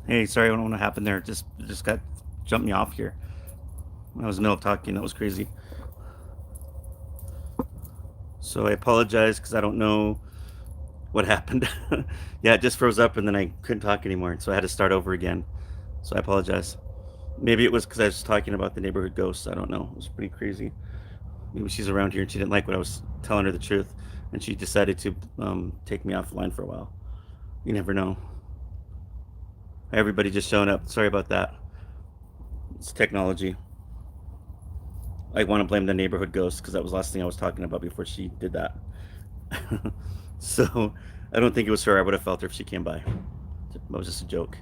Hey, sorry, I don't know what happened there. Just got jumped me off here. I was in the middle of talking. That was crazy. So I apologize because I don't know what happened. Yeah, it just froze up and then I couldn't talk anymore. So I had to start over again. So I apologize. Maybe it was because I was talking about the neighborhood ghosts. I don't know. It was pretty crazy. Maybe she's around here and she didn't like what I was telling her the truth, and she decided to take me offline for a while. You never know. Everybody just showing up. Sorry about that. It's technology. I want to blame the neighborhood ghost because that was the last thing I was talking about before she did that. So I don't think it was her. I would have felt her if she came by. It was just a joke.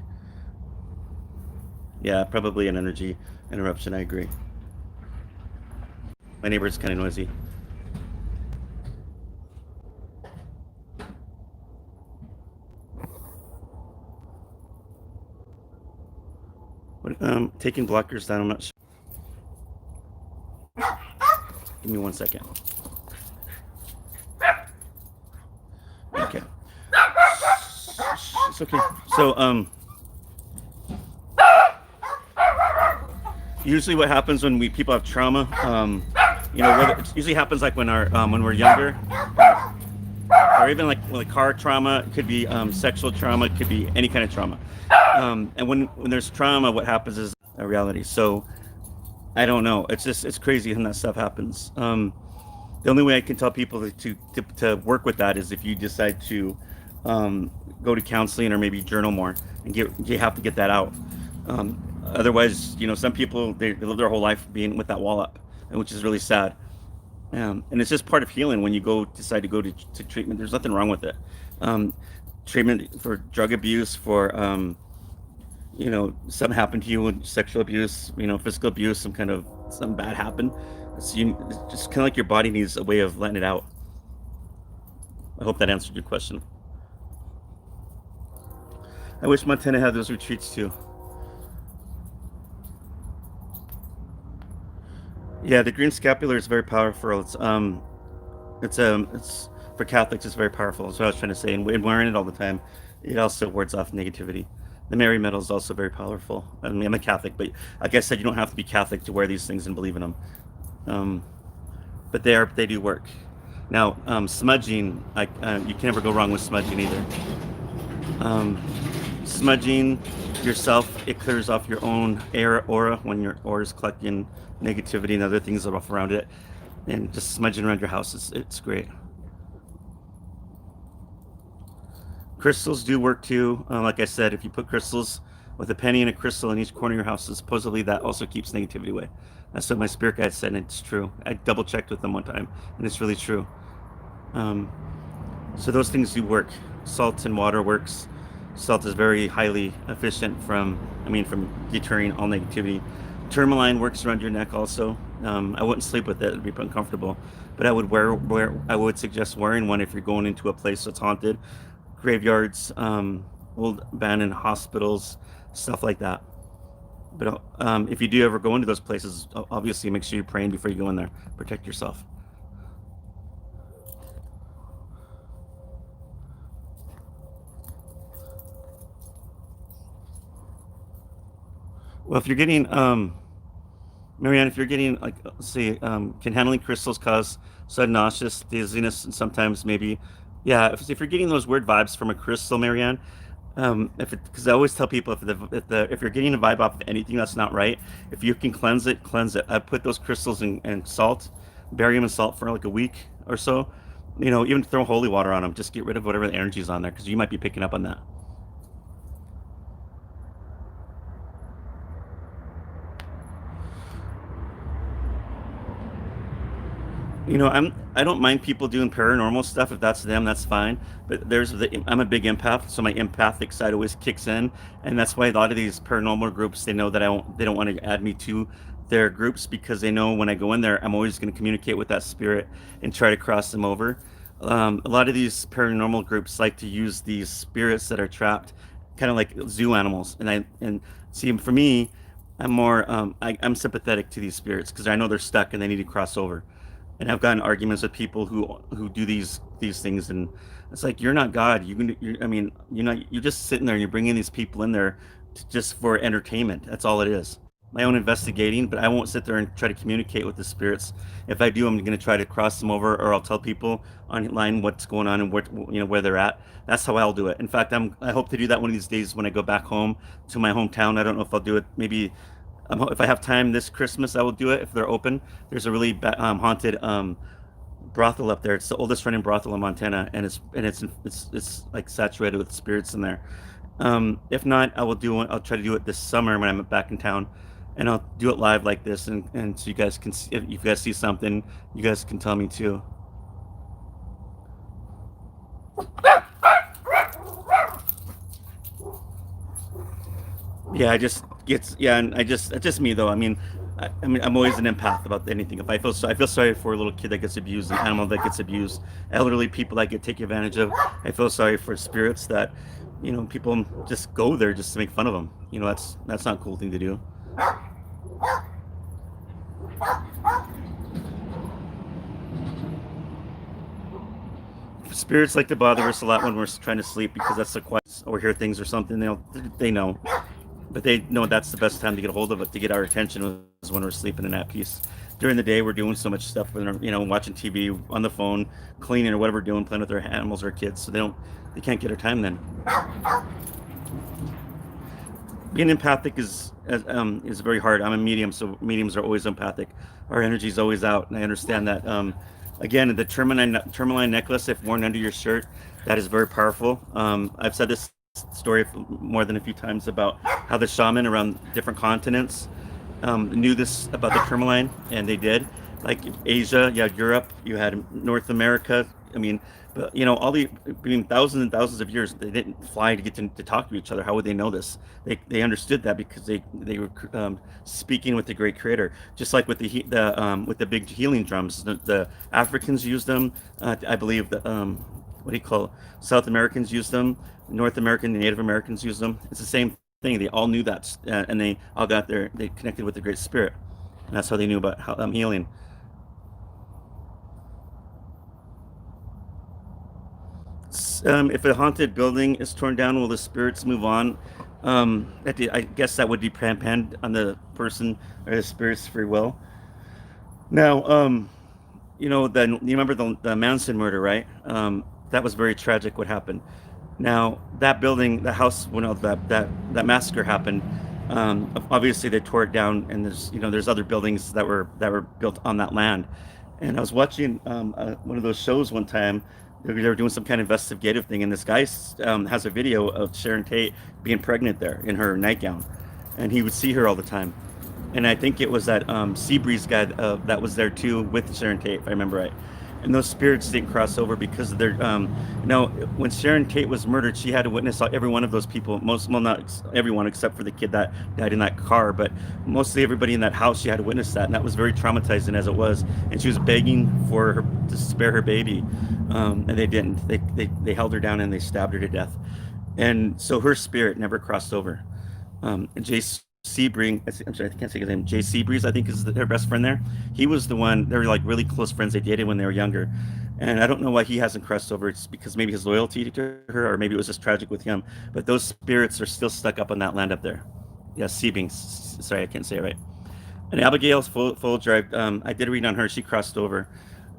Yeah, probably an energy interruption. I agree. My neighbor's kind of noisy. But, taking blockers down. I'm not sure. Give me 1 second. Okay, it's okay. So usually what happens when we people have trauma, whether it usually happens like when we're younger, or even like car trauma. It could be sexual trauma. It could be any kind of trauma. And when there's trauma, what happens is a reality. So I don't know. It's crazy when that stuff happens. The only way I can tell people to work with that is if you decide to go to counseling or maybe journal more and you have to get that out. Otherwise, some people they live their whole life being with that wall up, which is really sad. And it's just part of healing when you decide to go to treatment. There's nothing wrong with it. Um, Treatment for drug abuse, for something happened to you, sexual abuse, physical abuse, something bad happened. It's just kind of like your body needs a way of letting it out. I hope that answered your question. I wish Montana had those retreats too. Yeah, the green scapular is very powerful. It's for Catholics. It's very powerful. That's what I was trying to say. And wearing it all the time, it also wards off negativity. The Mary Metal is also very powerful. I mean, I'm a Catholic, but like I said, you don't have to be Catholic to wear these things and believe in them. Um, but they do work. Now, smudging, you can never go wrong with smudging either. Um, Smudging yourself, it clears off your own air aura when your aura is collecting negativity and other things that are off around it. And just smudging around your house, it's great. Crystals do work too. Like I said, if you put crystals with a penny and a crystal in each corner of your house, supposedly that also keeps negativity away. That's what my spirit guide said, and it's true. I double checked with them one time, and it's really true. Um, so those things do work. Salt and water works. Salt is very highly efficient from deterring all negativity. Tourmaline works around your neck also. I wouldn't sleep with it; it'd be uncomfortable. But I would suggest wearing one if you're going into a place that's haunted, graveyards, old abandoned hospitals, stuff like that. But if you do ever go into those places, obviously make sure you're praying before you go in there. Protect yourself. Well, if you're getting Marianne, if you're getting like, let's see, can handling crystals cause sudden nauseous, dizziness, and sometimes maybe, yeah, if you're getting those weird vibes from a crystal, Marianne, if it, because I always tell people if you're getting a vibe off of anything that's not right, if you can cleanse it, cleanse it. I put those crystals in salt, bury them in salt for like a week or so. Even throw holy water on them. Just get rid of whatever the energy is on there because you might be picking up on that. I don't mind people doing paranormal stuff if that's them, that's fine. But I'm a big empath, so my empathic side always kicks in, and that's why a lot of these paranormal groups they know that they don't want to add me to their groups because they know when I go in there, I'm always going to communicate with that spirit and try to cross them over. A lot of these paranormal groups like to use these spirits that are trapped, kind of like zoo animals, and see for me, I'm sympathetic to these spirits because I know they're stuck and they need to cross over. And I've gotten arguments with people who do these things, and it's like you're not God. I mean, you're not. You're just sitting there and you're bringing these people in there. just for entertainment. That's all it is. My own investigating, but I won't sit there and try to communicate with the spirits. If I do, I'm going to try to cross them over, or I'll tell people online what's going on and where they're at. That's how I'll do it. In fact, I hope to do that one of these days when I go back home to my hometown. I don't know if I'll do it. Maybe if I have time this Christmas, I will do it if they're open. There's a really haunted brothel up there. It's the oldest running brothel in Montana, and it's like saturated with spirits in there. If not, I will do it. I'll try to do it this summer when I'm back in town, and I'll do it live like this, and so you guys can see, if you guys see something, you guys can tell me too. Yeah, I just it's yeah, and it's just me though. I mean, I'm always an empath about anything. If I feel so, I feel sorry for a little kid that gets abused, an animal that gets abused, elderly people that get taken advantage of. I feel sorry for spirits that, people just go there just to make fun of them. That's not a cool thing to do. Spirits like to bother us a lot when we're trying to sleep because that's the quiet or hear things or something. They know, but they know that's the best time to get a hold of it, to get our attention, is when we're sleeping and at peace. During the day, we're doing so much stuff, when watching TV, on the phone, cleaning or whatever we're doing, playing with our animals or kids. So they can't get our time then. Being empathic is very hard. I'm a medium, so mediums are always empathic. Our energy is always out, and I understand that. Again, the tourmaline necklace, if worn under your shirt, that is very powerful. I've said this story more than a few times about how the shaman around different continents knew this about the tourmaline, and they did. Like Asia, you had Europe, you had North America. I mean, but thousands and thousands of years, they didn't fly to get to talk to each other. How would they know this? They understood that because they were speaking with the great creator. Just like with the big healing drums, the Africans used them. I believe the what do you call it? South Americans used them. North American, the Native Americans used them. It's the same thing. They all knew that, and they all they connected with the Great Spirit, and that's how they knew about how healing. If a haunted building is torn down, will the spirits move on? I guess that would depend on the person or the spirit's free will. Now, you remember the Manson murder, right? That was very tragic. What happened? Now, that building, the house, when that massacre happened, obviously they tore it down, and there's other buildings that were built on that land. And I was watching one of those shows one time. They were doing some kind of investigative thing, and this guy has a video of Sharon Tate being pregnant there in her nightgown, and he would see her all the time. And I think it was that Seabreeze guy that was there too with Sharon Tate, if I remember right. And those spirits didn't cross over because of their, when Sharon Tate was murdered, she had to witness every one of those people. Well, not everyone except for the kid that died in that car, but mostly everybody in that house, she had to witness that, and that was very traumatizing as it was. And she was begging for her to spare her baby, and they didn't. They held her down and they stabbed her to death. And so her spirit never crossed over. Jace Sebring, I'm sorry, I can't say his name. Jay Seabreeze, I think, is their best friend there. He was the one. They were like really close friends. They dated when they were younger, and I don't know why he hasn't crossed over. It's because maybe his loyalty to her, or maybe it was just tragic with him. But those spirits are still stuck up on that land up there. Yeah, Sebring. Sorry, I can't say it right. And Abigail's full drive. I did read on her. She crossed over.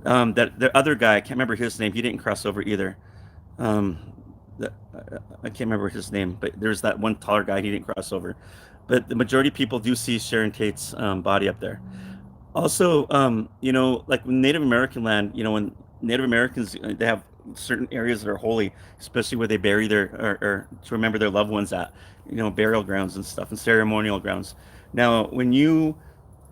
That the other guy, I can't remember his name. He didn't cross over either. Um, I can't remember his name, but there's that one taller guy. He didn't cross over. But the majority of people do see Sharon Tate's body up there. Also, like Native American land, when Native Americans, they have certain areas that are holy, especially where they bury or to remember their loved ones at, burial grounds and stuff and ceremonial grounds. Now, when you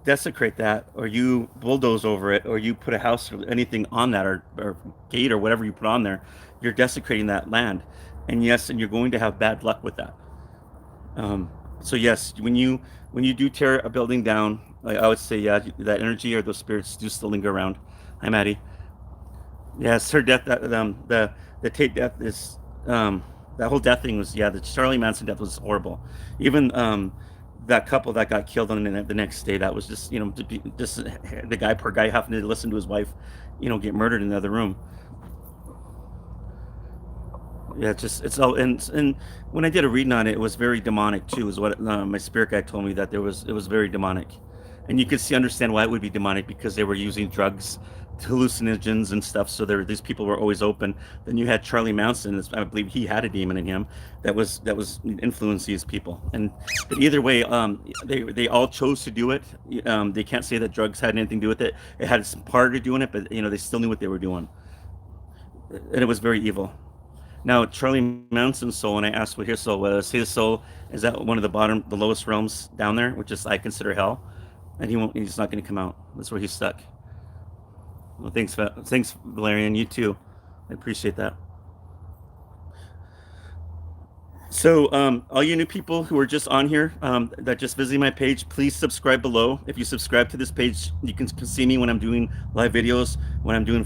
desecrate that, or you bulldoze over it, or you put a house or anything on that, or gate or whatever you put on there, you're desecrating that land. And yes, and you're going to have bad luck with that. So yes, when you do tear a building down, I would say, yeah, that energy or those spirits do still linger around. Hi, Maddie. Yes, her death. The Tate death is that whole death thing was, yeah. The Charlie Manson death was horrible. Even that couple that got killed on the next day, that was just just the guy, poor guy, having to listen to his wife, get murdered in the other room. Yeah, just it's all and when I did a reading on it, it was very demonic too. Is what my spirit guide told me that it was very demonic, and you could see understand why it would be demonic because they were using drugs, hallucinogens and stuff. So there these people were always open. Then you had Charlie Manson. I believe he had a demon in him that was influencing these people. And but either way, they all chose to do it. They can't say that drugs had anything to do with it. It had some part of doing it, but they still knew what they were doing, and it was very evil. Now, Charlie Manson's soul, and I asked what his soul was. His soul is at one of the lowest realms down there, which is I consider hell, and he's not going to come out. That's where he's stuck. Well, thanks, Valerian. You too. I appreciate that. So, all you new people who are just on here, that just visiting my page, please subscribe below. If you subscribe to this page, you can see me when I'm doing live videos, when I'm doing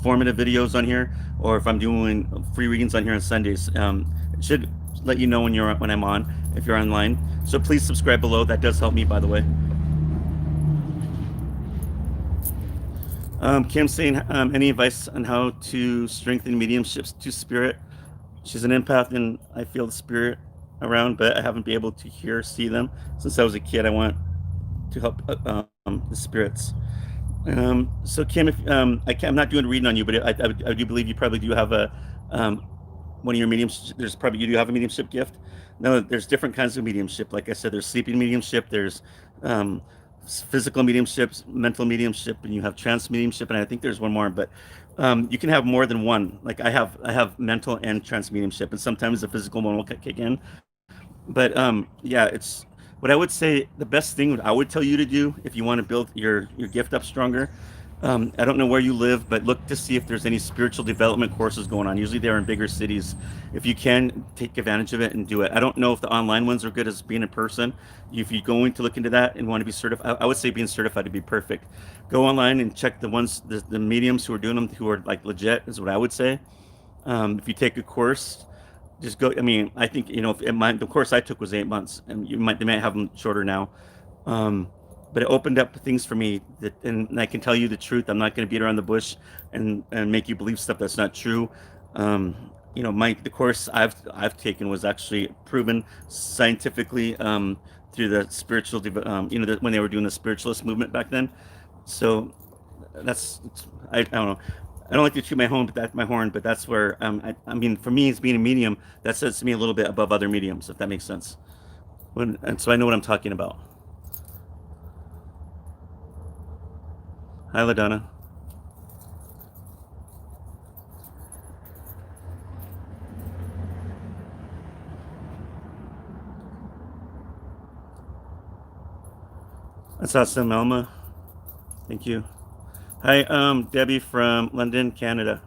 formative videos on here, or if I'm doing free readings on here on Sundays. It should let you know when I'm on, if you're online. So please subscribe below. That does help me, by the way. Kim saying, any advice on how to strengthen mediumships to spirit? She's an empath, and I feel the spirit around, but I haven't been able to hear, see them since I was a kid. I want to help the spirits. So Kim, if I'm not doing a reading on you, but I do believe you probably do have a one of your mediums. There's probably you do have a mediumship gift. No, there's different kinds of mediumship. Like I said, there's sleeping mediumship. There's um, physical mediumships, mental mediumship, and you have trance mediumship, and I think there's one more. But you can have more than one. Like I have mental and trance mediumship, and sometimes the physical one will kick in. But yeah, it's what I would say. The best thing I would tell you to do if you want to build your gift up stronger. I don't know where you live, but look to see if there's any spiritual development courses going on. Usually they're in bigger cities. If you can, take advantage of it and do it. I don't know if the online ones are good as being in person. If you're going to look into that and want to be certified, I would say being certified to be perfect. Go online and check the mediums who are doing them, who are like legit, is what I would say. If you take a course, just go. I mean, I think if the course I took was 8 months, and they might have them shorter now. Um, but it opened up things for me and I can tell you the truth. I'm not going to beat around the bush and make you believe stuff that's not true. The course I've taken was actually proven scientifically through the spiritual, when they were doing the spiritualist movement back then. So that's I don't know. I don't like to toot my horn, but that's where I mean, for me, as being a medium, that sets me a little bit above other mediums, if that makes sense. And so I know what I'm talking about. Hi, LaDonna. That's awesome, Elma. Thank you. Hi, Debbie from London, Canada.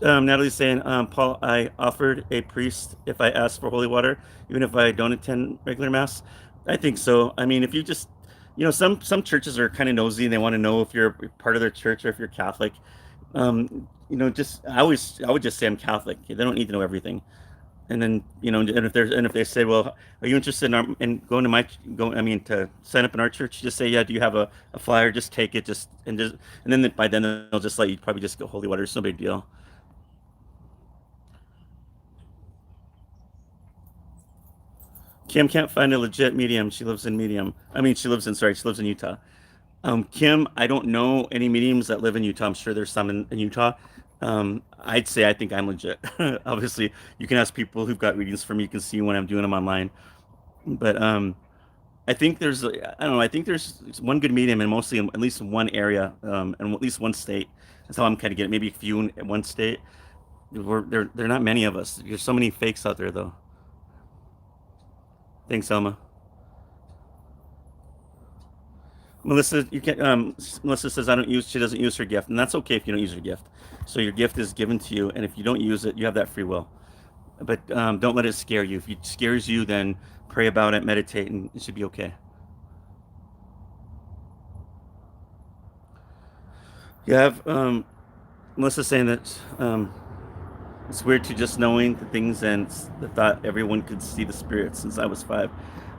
Natalie's saying, Paul, I offered a priest if I asked for holy water, even if I don't attend regular mass. I think so. I mean, if you just, some churches are kind of nosy and they want to know if you're part of their church or if you're Catholic. Just I would just say I'm Catholic. They don't need to know everything. And then and if they say, well, are you interested in going to to sign up in our church, just say, yeah, do you have a flyer? Just take it, and then by then they'll just let you probably just go holy water. It's no big deal. Kim can't find a legit medium. She lives in medium. She lives in Utah. Kim, I don't know any mediums that live in Utah. I'm sure there's some in Utah. I'd say I think I'm legit. Obviously, you can ask people who've got readings for me. You can see when I'm doing them online. But I think I don't know. I think there's one good medium, and mostly in at least one area, and at least one state. That's how I'm kind of getting. Maybe a few in one state. There are not many of us. There's so many fakes out there, though. Thanks, Selma. Melissa, you can. Melissa says I don't use. She doesn't use her gift, and that's okay if you don't use your gift. So your gift is given to you, and if you don't use it, you have that free will. But don't let it scare you. If it scares you, then pray about it, meditate, and it should be okay. You have Melissa saying that it's weird to just knowing the things and the thought everyone could see the spirits since I was 5.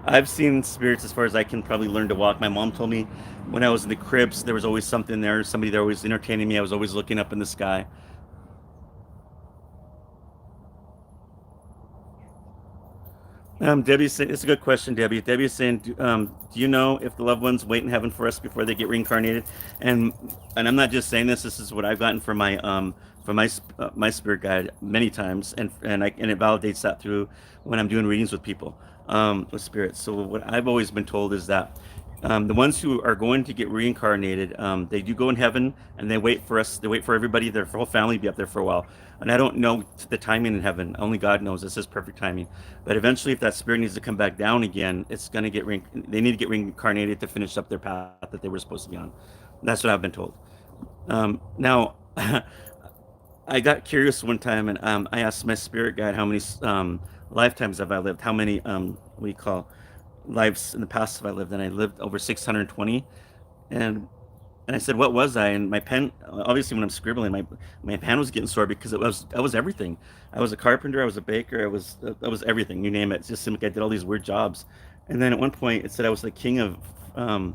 I've seen spirits as far as I can probably learn to walk. My mom told me when I was in the cribs, there was always something there, somebody there always entertaining me. I was always looking up in the sky. Debbie's saying, it's a good question, Debbie. Debbie's saying, do you know if the loved ones wait in heaven for us before they get reincarnated? And and I'm not just saying this. This is what I've gotten from my spirit guide many times, and it validates that through when I'm doing readings with people with spirits. So what I've always been told is that the ones who are going to get reincarnated, they do go in heaven, and they wait for us. They wait for everybody, their whole family, to be up there for a while. And I don't know the timing in heaven. Only God knows. It's His perfect timing. But eventually, if that spirit needs to come back down again, it's going to they need to get reincarnated to finish up their path that they were supposed to be on. That's what I've been told. Now, I got curious one time, and I asked my spirit guide how many lifetimes have I lived? How many what do you call lives in the past have I lived? And I lived over 620. And and I said, "What was I?" And my pen, obviously, when I'm scribbling, my pen was getting sore because I was everything. I was a carpenter, I was a baker, I was everything. You name it. It just seemed like I did all these weird jobs. And then at one point, it said I was the king of, I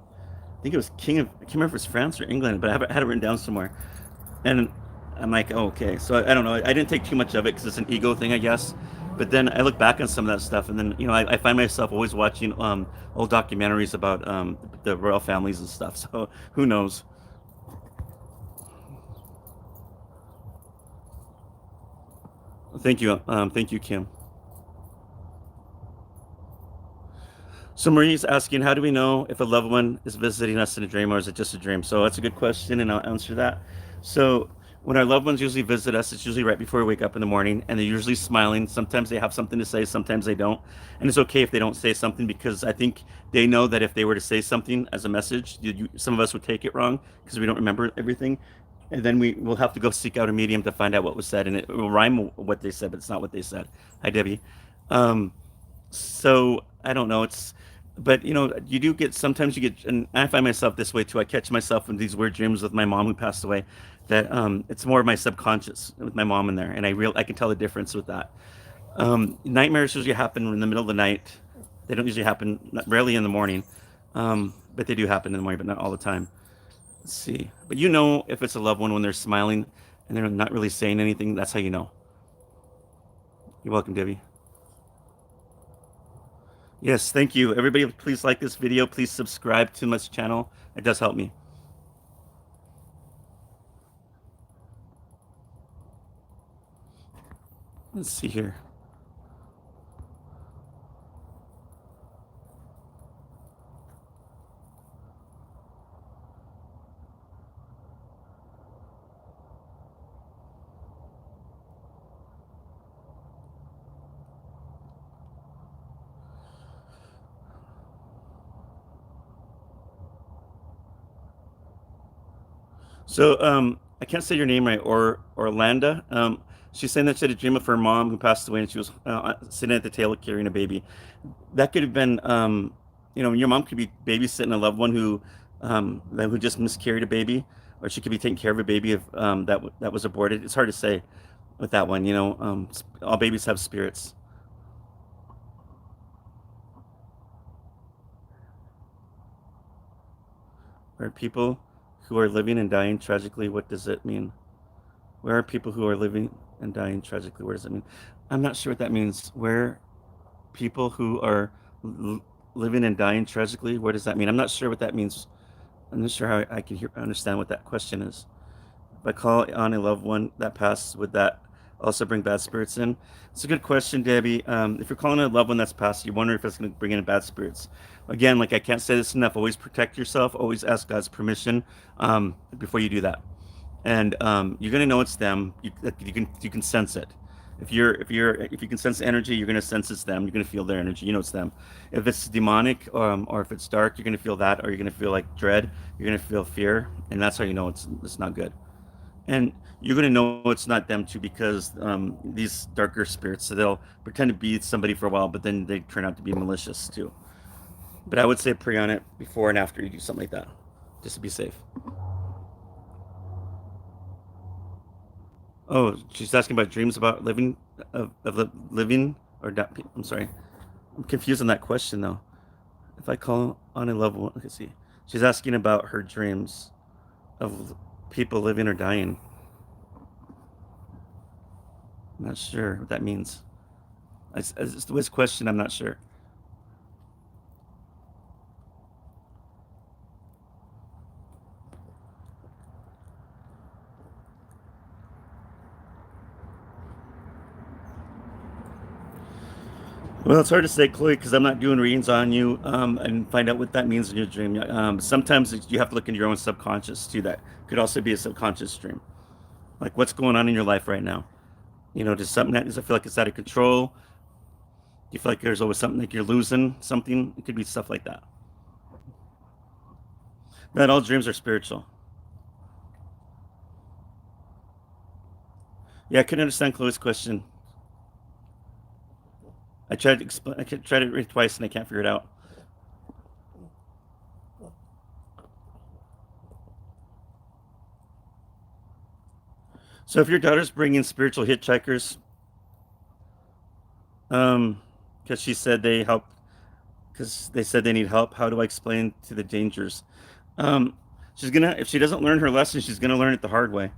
think it was king of, I can't remember if it was France or England, but I had it written down somewhere. And I'm like, oh, okay. So I don't know. I didn't take too much of it because it's an ego thing, I guess. But then I look back on some of that stuff, and then I find myself always watching old documentaries about the royal families and stuff. So who knows? Thank you, Kim. So Marie's asking, how do we know if a loved one is visiting us in a dream or is it just a dream? So that's a good question, and I'll answer that. So when our loved ones usually visit us, it's usually right before we wake up in the morning, and they're usually smiling. Sometimes they have something to say, sometimes they don't, and it's okay if they don't say something because I think they know that if they were to say something as a message, some of us would take it wrong because we don't remember everything, and then we will have to go seek out a medium to find out what was said, and it will rhyme what they said, but it's not what they said. Hi, Debbie. Um, so I don't know. But you do get sometimes you get, and I find myself this way too. I catch myself in these weird dreams with my mom who passed away. That it's more of my subconscious with my mom in there, and I can tell the difference with that. Nightmares usually happen in the middle of the night. They don't usually happen, rarely in the morning, but they do happen in the morning, but not all the time. Let's see. But if it's a loved one when they're smiling and they're not really saying anything, that's how you know. You're welcome, Debbie. Yes, thank you. Everybody, please like this video. Please subscribe to my channel. It does help me. Let's see here. So, I can't say your name right, or Orlando. She's saying that she had a dream of her mom who passed away, and she was sitting at the table carrying a baby. That could have been, your mom could be babysitting a loved one who just miscarried a baby, or she could be taking care of a baby that was aborted. It's hard to say with that one. All babies have spirits. Or people who are living and dying tragically. What does it mean? Where are people who are living and dying tragically? What does it mean? I'm not sure what that means. Where people who are living and dying tragically, what does that mean? I'm not sure what that means. I'm not sure how I can understand what that question is. If I call on a loved one that passed, would that also bring bad spirits in? It's a good question, Debbie. If you're calling a loved one that's passed, you wonder if it's going to bring in bad spirits. Again, like I can't say this enough. Always protect yourself. Always ask God's permission before you do that. And you're going to know it's them. You can sense it. If you can sense energy, you're going to sense it's them. You're going to feel their energy. You know it's them. If it's demonic or if it's dark, you're going to feel that, or you're going to feel like dread. You're going to feel fear, and that's how you know it's not good. And you're going to know it's not them too because these darker spirits, so they'll pretend to be somebody for a while, but then they turn out to be malicious too. But I would say pray on it before and after you do something like that, just to be safe. Oh, she's asking about dreams about living, of living or not. I'm sorry, I'm confused on that question though. If I call on a loved one, let's see. She's asking about her dreams of people living or dying. I'm not sure what that means. It's the Wiz question. I'm not sure. Well, it's hard to say, Chloe, because I'm not doing readings on you and find out what that means in your dream. Sometimes you have to look into your own subconscious too. That could also be a subconscious dream. Like what's going on in your life right now? Does something that does it feel like it's out of control? Do you feel like there's always something like you're losing something? It could be stuff like that. Not all dreams are spiritual. Yeah, I couldn't understand Chloe's question. I tried to explain. I tried to read it twice and I can't figure it out. So if your daughter's bringing spiritual hitchhikers, um, because she said they help, because they said they need help. How do I explain to the dangers? Um, she's gonna if she doesn't learn her lesson, she's gonna learn it the hard way.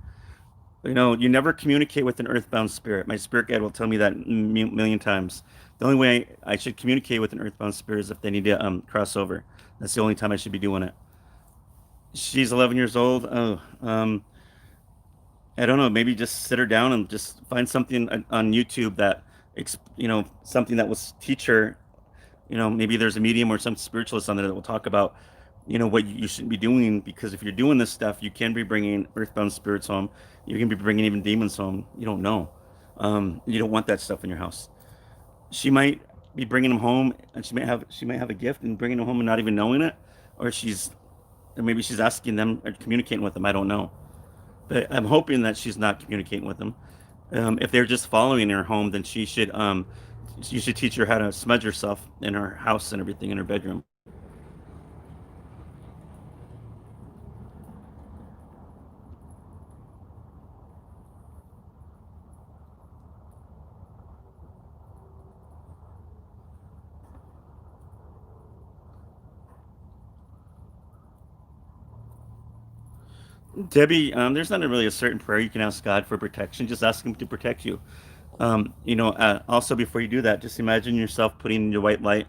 You never communicate with an earthbound spirit. My spirit guide will tell me that a million times. The only way I should communicate with an earthbound spirit is if they need to cross over. That's the only time I should be doing it. She's 11 years old. Oh, I don't know. Maybe just sit her down and just find something on YouTube that, something that will teach her. Maybe there's a medium or some spiritualist on there that will talk about, what you shouldn't be doing, because if you're doing this stuff, you can be bringing earthbound spirits home. You can be bringing even demons home. You don't know. You don't want that stuff in your house. She might be bringing them home, and she might have a gift and bringing them home and not even knowing it, or or maybe she's asking them or communicating with them. I don't know, but I'm hoping that she's not communicating with them. If they're just following her home, then you should teach her how to smudge herself in her house and everything in her bedroom. Debbie, there's not really a certain prayer you can ask God for protection. Just ask Him to protect you. Also, before you do that, just imagine yourself putting your white light,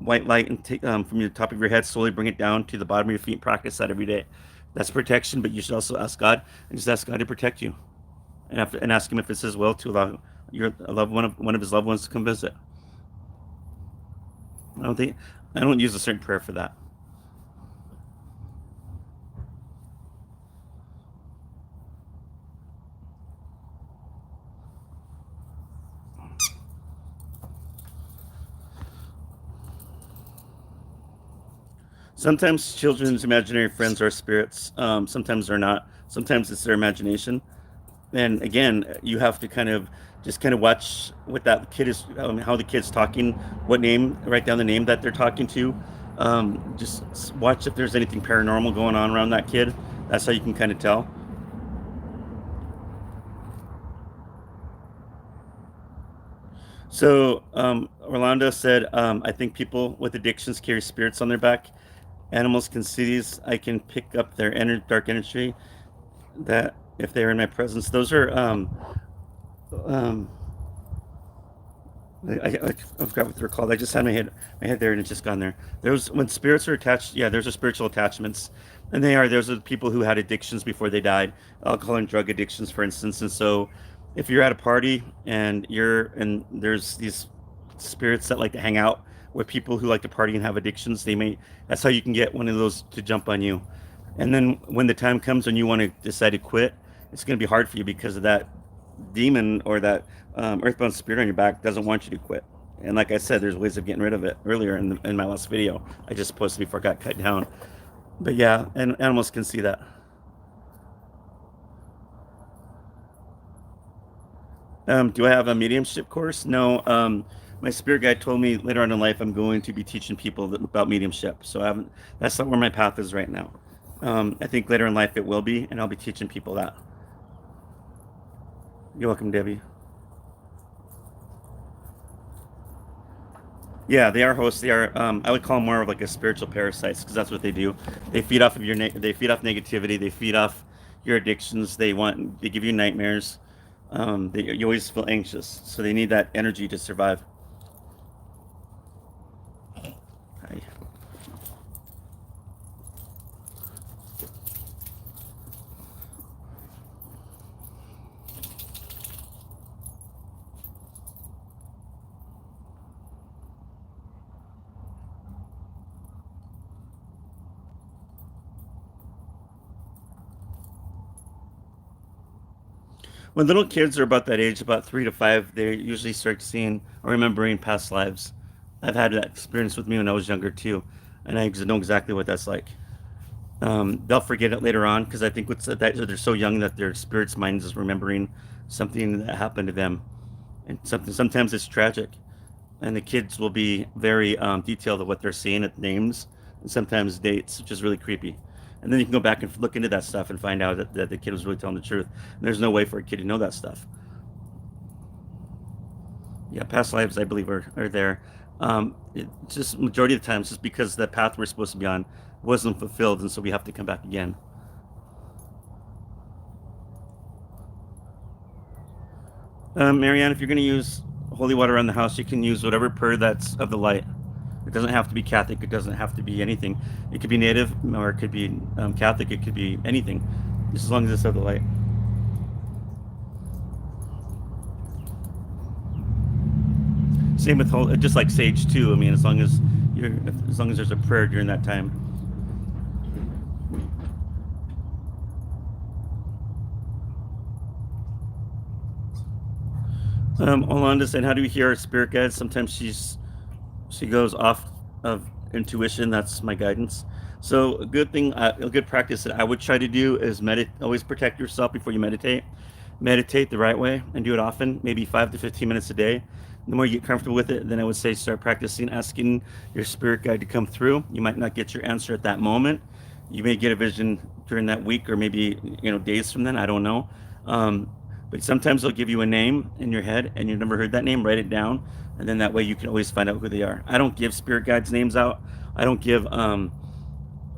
and take from your top of your head, slowly bring it down to the bottom of your feet. Practice that every day. That's protection, but you should also ask God and just ask God to protect you, and ask Him if it's His will to allow your loved one of His loved ones to come visit. I don't think I don't use a certain prayer for that. Sometimes children's imaginary friends are spirits. Sometimes they're not. Sometimes it's their imagination. And again, you have to kind of watch what that kid is, how the kid's talking, what name, write down the name that they're talking to. Just watch if there's anything paranormal going on around that kid. That's how you can kind of tell. So Orlando said, I think people with addictions carry spirits on their back. Animals can see these. I can pick up their dark energy. That if they're in my presence, those are um, I forgot what they're called. I just had my head there, and it's just gone there. There's when spirits are attached. Yeah, there's a spiritual attachments, and those are the people who had addictions before they died, alcohol and drug addictions, for instance. And so, if you're at a party and there's these spirits that like to hang out with people who like to party and have addictions, that's how you can get one of those to jump on you. And then when the time comes when you want to decide to quit, it's going to be hard for you because of that demon or that earthbound spirit on your back doesn't want you to quit. And like I said, there's ways of getting rid of it earlier in my last video. I just posted before I got cut down. But yeah, and animals can see that. Do I have a mediumship course? No. My spirit guide told me later on in life I'm going to be teaching people about mediumship. So I haven't. That's not where my path is right now. I think later in life it will be, and I'll be teaching people that. You're welcome, Debbie. Yeah, they are hosts. They are. I would call them more of like a spiritual parasites because that's what they do. They feed off of They feed off negativity. They feed off your addictions. They give you nightmares. You always feel anxious, so they need that energy to survive. I, when little kids are about that age, about 3 to 5, they usually start seeing or remembering past lives. I've had that experience with me when I was younger too, and I know exactly what that's like. They'll forget it later on because I think what's that they're so young that their spirit's mind is remembering something that happened to them, and something sometimes it's tragic, and the kids will be very detailed of what they're seeing at names and sometimes dates, which is really creepy. And then you can go back and look into that stuff and find out that the kid was really telling the truth. And there's no way for a kid to know that stuff. Yeah, past lives I believe are there. Just majority of the time, it's just because the path we're supposed to be on wasn't fulfilled, and so we have to come back again. Marianne, if you're going to use holy water around the house, you can use whatever prayer that's of the light. It doesn't have to be Catholic. It doesn't have to be anything. It could be Native, or it could be Catholic. It could be anything, just as long as it's of the light. Same with just like sage too. I mean, as long as there's a prayer during that time. Olanda said, "How do we hear our spirit guides? Sometimes she goes off of intuition. That's my guidance. So a good practice that I would try to do is meditate. Always protect yourself before you meditate. Meditate the right way and do it often, maybe 5 to 15 minutes a day. The more you get comfortable with it, then I would say start practicing asking your spirit guide to come through. You might not get your answer at that moment. You may get a vision during that week or maybe days from then. I don't know. Um, but sometimes they'll give you a name in your head and you've never heard that name. Write it down, and then that way you can always find out who they are. I don't give spirit guides names out. I don't give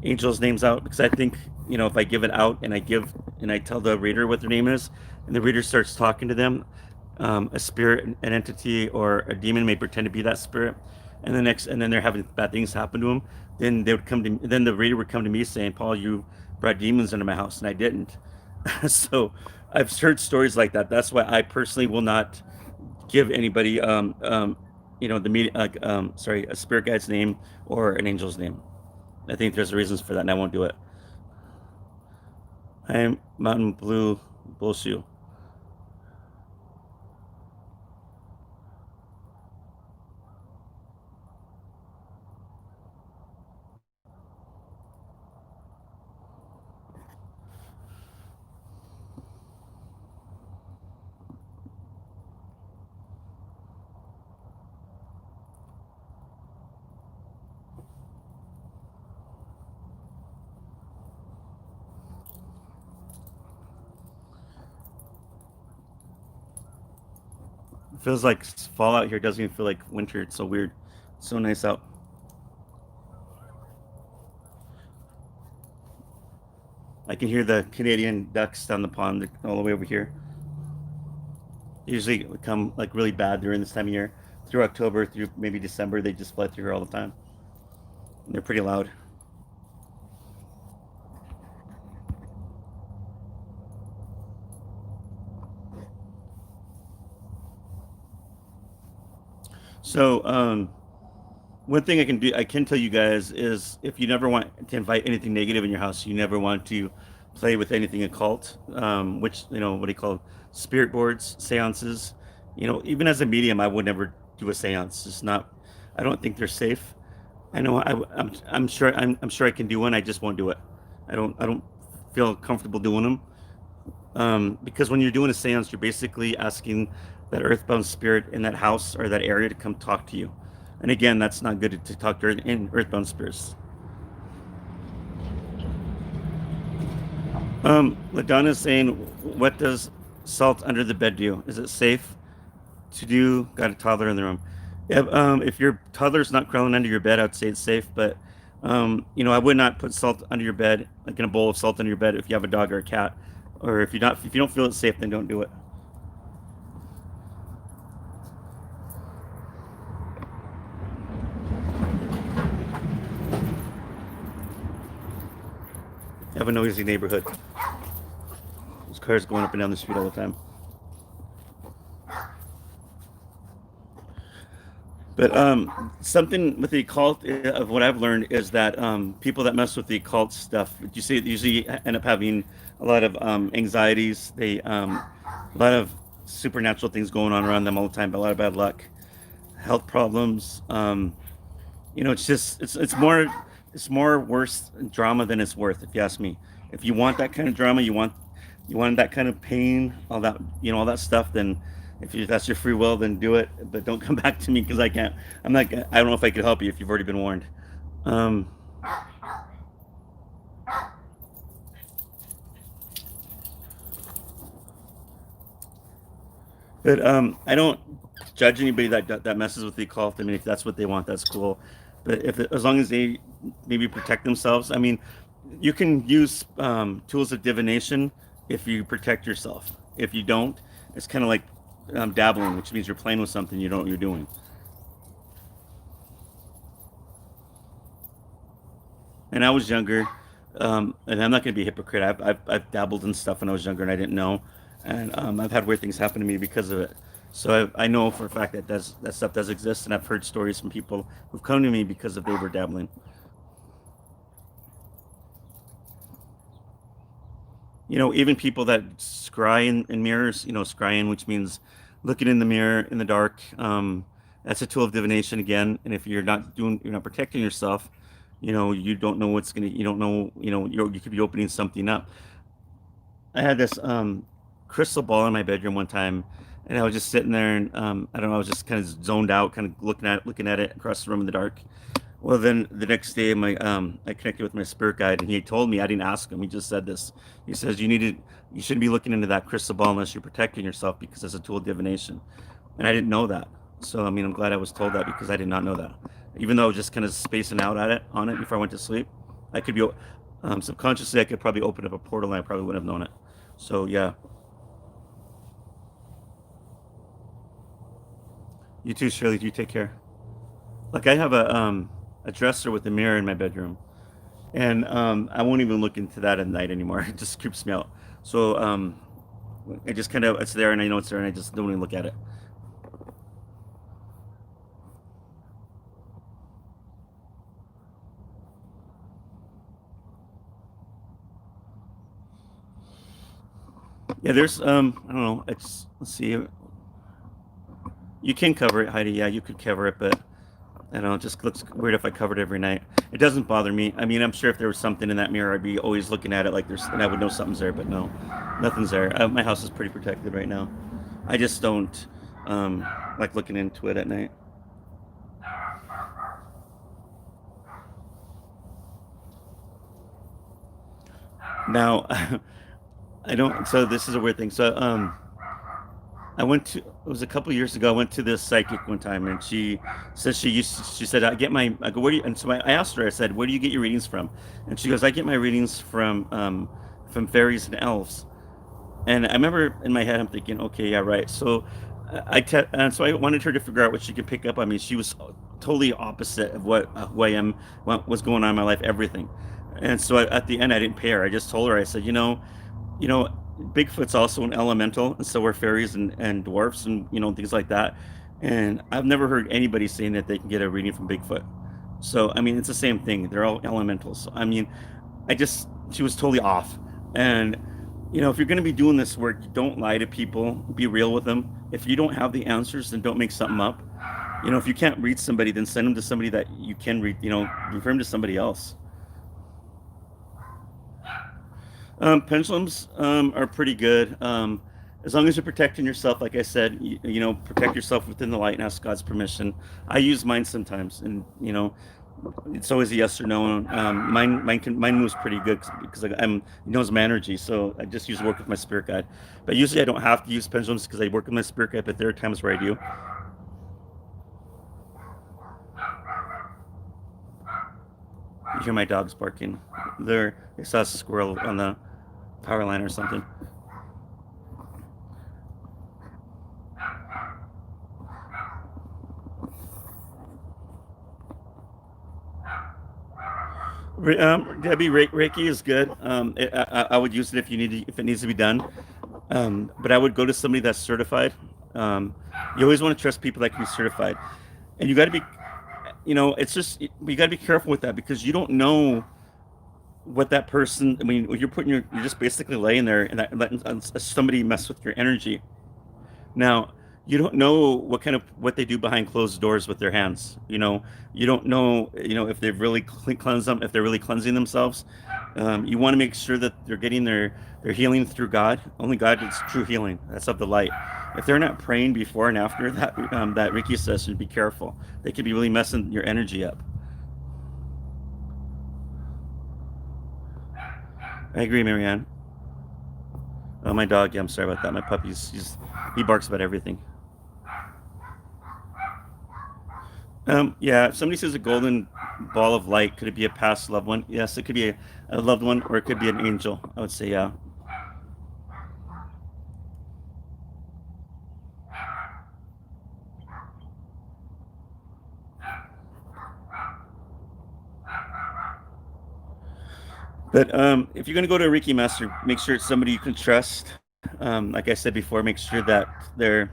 angels names out because I think if I give it out and I tell the reader what their name is, and the reader starts talking to them, a spirit, an entity, or a demon may pretend to be that spirit, and then they're having bad things happen to them. Then the reader would come to me saying, "Paul, you brought demons into my house," and I didn't. So I've heard stories like that. That's why I personally will not give anybody, the media, sorry, a spirit guide's name or an angel's name. I think there's reasons for that, and I won't do it. I am Mountain Blue Bullshoe. It feels like fall out here. Doesn't even feel like winter. It's so weird. It's so nice out. I can hear the Canadian ducks down the pond all the way over here. They usually come like really bad during this time of year. Through October, through maybe December, they just fly through here all the time. And they're pretty loud. So, one thing I can tell you guys is if you never want to invite anything negative in your house, you never want to play with anything occult, which, what do you call it? Spirit boards, seances. Even as a medium, I would never do a seance. It's not, I don't think they're safe. I know I'm sure I can do one. I just won't do it. I don't feel comfortable doing them. Because when you're doing a seance, you're basically asking that earthbound spirit in that house or that area to come talk to you. And again, that's not good to talk to in earthbound spirits. Ladonna's saying, what does salt under the bed do? Is it safe to do? Got a toddler in the room. Yeah, if your toddler's not crawling under your bed, I'd say it's safe. But I would not put salt under your bed, like in a bowl of salt under your bed, if you have a dog or a cat, or if you don't feel it's safe, then don't do it. I have a noisy neighborhood. There's cars going up and down the street all the time. But something with the occult of what I've learned is that people that mess with the occult stuff, you see, usually end up having a lot of anxieties. A lot of supernatural things going on around them all the time, but a lot of bad luck, health problems. It's just it's more worse drama than it's worth, if you ask me. If you want that kind of drama, you want that kind of pain, all that stuff, then if that's your free will, then do it. But don't come back to me because I can't. I'm not. I don't know if I could help you if you've already been warned. Um, but I don't judge anybody that messes with the occult. I mean, if that's what they want, that's cool. But if as long as they maybe protect themselves, I mean, you can use tools of divination if you protect yourself. If you don't, it's kind of like dabbling, which means you're playing with something you don't know what you're doing. And I was younger, and I'm not going to be a hypocrite. I've dabbled in stuff when I was younger and I didn't know, and I've had weird things happen to me because of it. So I know for a fact that stuff does exist, and I've heard stories from people who've come to me because of they were dabbling. Even people that scry in mirrors, scrying, which means looking in the mirror in the dark. That's a tool of divination again. And if you're not protecting yourself, you don't know you don't know, you could be opening something up. I had this crystal ball in my bedroom one time, and I was just sitting there, and I don't know, I was just kind of zoned out, kind of looking at it across the room in the dark. Well, then the next day, I connected with my spirit guide, and he told me, I didn't ask him. He just said this. He says you shouldn't be looking into that crystal ball unless you're protecting yourself because it's a tool of divination, and I didn't know that. So I mean, I'm glad I was told that because I did not know that. Even though I was just kind of spacing out on it before I went to sleep, I could be subconsciously I could probably open up a portal and I probably wouldn't have known it. So yeah, you too, Shirley. You take care. Like I have a dresser with a mirror in my bedroom, and I won't even look into that at night anymore. It just creeps me out. So I just kind of it's there, and I know it's there, and I just don't even look at it. Yeah, there's I don't know. It's let's see. You can cover it, Heidi. Yeah, you could cover it, but I don't know. It just looks weird if I covered it every night. It doesn't bother me. I mean, I'm sure if there was something in that mirror, I'd be always looking at it like and I would know something's there. But no, nothing's there. My house is pretty protected right now. I just don't like looking into it at night. Now, I don't. So this is a weird thing. So I went to it was a couple years ago. I went to this psychic one time, and she says she said I get my I go where do you and so I asked her. I said, where do you get your readings from? And she goes, I get my readings from fairies and elves. And I remember in my head I'm thinking, okay, yeah, right. So and so I wanted her to figure out what she could pick up on me. She was totally opposite of what who I am, what was going on in my life, everything. And so at the end, I didn't pay her. I just told her, I said, you know, Bigfoot's also an elemental, and so are fairies and dwarfs and things like that. And I've never heard anybody saying that they can get a reading from Bigfoot. So I mean, it's the same thing. They're all elementals. So, I mean, she was totally off. And if you're going to be doing this work, don't lie to people. Be real with them. If you don't have the answers, then don't make something up. If you can't read somebody, then send them to somebody that you can read. Refer them to somebody else. Pendulums are pretty good. As long as you're protecting yourself, like I said, protect yourself within the light and ask God's permission. I use mine sometimes, and it's always a yes or no. Mine moves pretty good because he knows my energy, so I just use work with my spirit guide. But usually I don't have to use pendulums because I work with my spirit guide. But there are times where I do. You hear my dogs barking. They saw a squirrel on the power line or something. Debbie, Reiki is good. I would use it if you need if it needs to be done. But I would go to somebody that's certified. You always want to trust people that can be certified, and you got to be, it's just you got to be careful with that because you don't know what that person. I mean, you're just basically laying there and letting somebody mess with your energy. Now, you don't know what they do behind closed doors with their hands. You don't know, if they've really cleansed them, if they're really cleansing themselves. You want to make sure that they're getting their healing through God. Only God is true healing. That's of the light. If they're not praying before and after that Reiki session, be careful. They could be really messing your energy up. I agree, Marianne. Oh, my dog. Yeah, I'm sorry about that. My puppy's he barks about everything. Yeah, if somebody says a golden ball of light, could it be a past loved one? Yes, it could be a loved one, or it could be an angel. I would say, yeah. But if you're gonna go to a Reiki master, make sure it's somebody you can trust. Like I said before, make sure that they're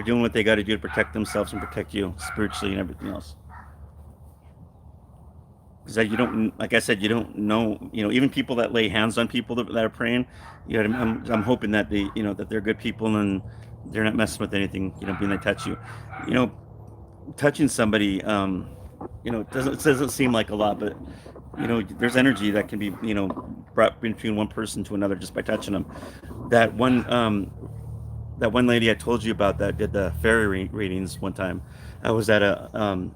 doing what they got to do to protect themselves and protect you spiritually and everything else. Because you don't, like I said, you don't know. Even people that lay hands on people that are praying, I'm hoping that that they're good people and they're not messing with anything. When they touch you, you know, touching somebody, it doesn't seem like a lot, but there's energy that can be brought between one person to another just by touching them. That one, that one lady I told you about that did the fairy readings one time. I was at a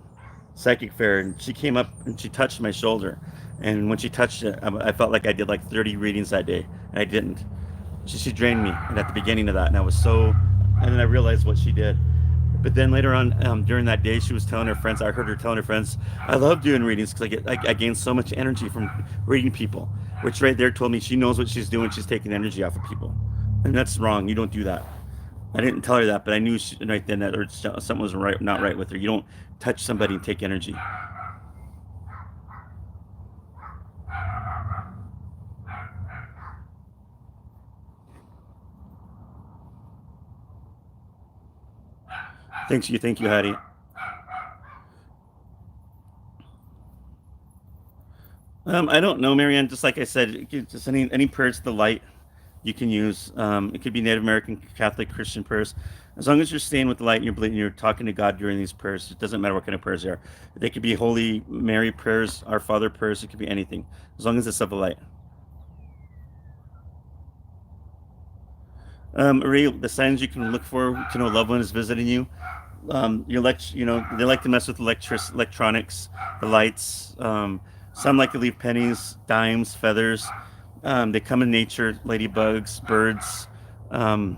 psychic fair, and she came up and she touched my shoulder. And when she touched it, I felt like I did like 30 readings that day, and I didn't. She drained me, and at the beginning of that, and I was so, and then I realized what she did. But then later on, during that day, she was telling her friends. I heard her telling her friends, "I love doing readings because I gain so much energy from reading people." Which right there told me she knows what she's doing. She's taking energy off of people, and that's wrong. You don't do that. I didn't tell her that, but I knew right then that something was not right with her. You don't touch somebody and take energy. Thank you, Hattie. I don't know, Marianne. Just like I said, just any prayers to the light you can use. It could be Native American, Catholic, Christian prayers. As long as you're staying with the light and you're talking to God during these prayers, it doesn't matter what kind of prayers they are. They could be Holy Mary prayers, Our Father prayers. It could be anything, as long as it's of the light. Marie, the signs you can look for to know a loved one is visiting you. They like to mess with electronics, the lights. Some like to leave pennies, dimes, feathers. They come in nature, ladybugs, birds, um,